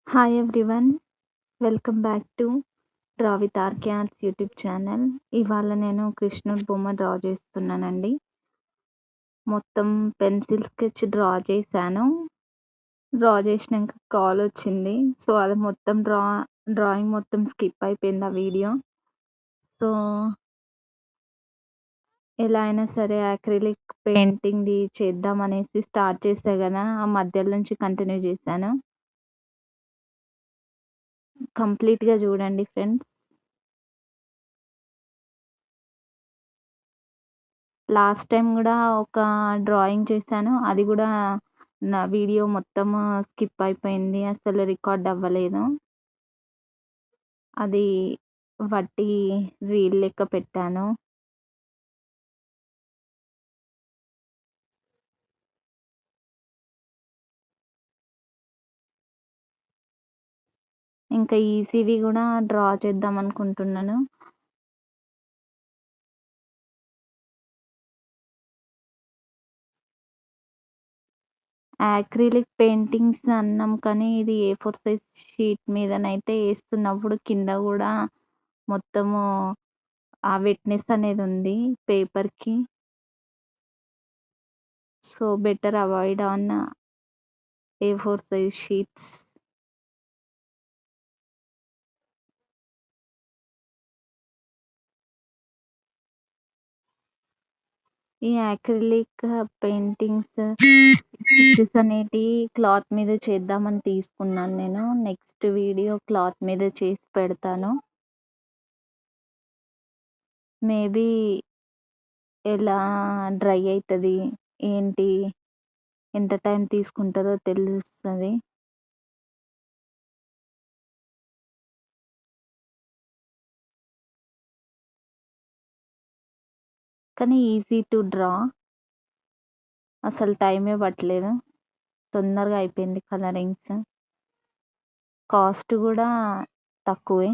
Hi everyone. Welcome back to draw with RK arts YouTube channel. ఇవాళ నేను కృష్ణుడి బొమ్మ డ్రా చేస్తున్నానండి. మొత్తం పెన్సిల్ స్కెచ్ డ్రా చేశాను. డ్రా చేసినాక కాల్ వచ్చింది. సో అది మొత్తం డ్రాయింగ్ మొత్తం స్కిప్ అయిపోయింది ఆ వీడియో. సో ఎలా అయినా సరే అక్రిలిక్ పెయింటింగ్‌ది చేద్దాం అనేసి స్టార్ట్ చేశా కదా! ఆ మధ్యలో నుంచి కంటిన్యూ చేశాను. కంప్లీట్‌గా చూడండి ఫ్రెండ్స్. లాస్ట్ టైం గూడా ఒక డ్రాయింగ్ చేశాను. అది గూడా నా వీడియో మొత్తం స్కిప్ అయిపోయింది. అసలు రికార్డ్ అవ్వలేదు. అది వట్టి రీల్ లెక్క పెట్టాను. ఇంకా ఈసీవి గూడా డ్రా చేద్దాం అనుకుంటున్నాను. యాక్రిలిక్ పెయింటింగ్స్ అన్నాం కానీ ఇది ఏ4 సైజ్ షీట్ మీదనైతే ఏస్తున్నప్పుడు కింద గూడా మొత్తము ఆ వెట్‌నెస్ అనేది ఉంది పేపర్‌కి. సో బెటర్ అవాయిడ్ ఆన్ ఏ4 సైజ్ షీట్స్. ఈ యాక్రిలిక్ పెయింటింగ్స్ పిక్చర్స్ అనేటివి క్లాత్ మీద చేద్దామని తీసుకున్నాను నేను. నెక్స్ట్ వీడియో క్లాత్ మీద చేసి పెడతాను. మేబీ ఎలా డ్రై అయితది, ఏంటి, ఎంత టైం తీసుకుంటదో తెలుస్తది. కానీ ఈజీ టు డ్రా. అసలు టైమే పట్టలేదు. తొందరగా అయిపోయింది కలరింగ్స్. కాస్ట్ గూడా తక్కువే.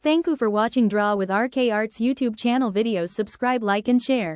Thank you for watching Draw with RK Arts YouTube channel videos. Subscribe, like and share.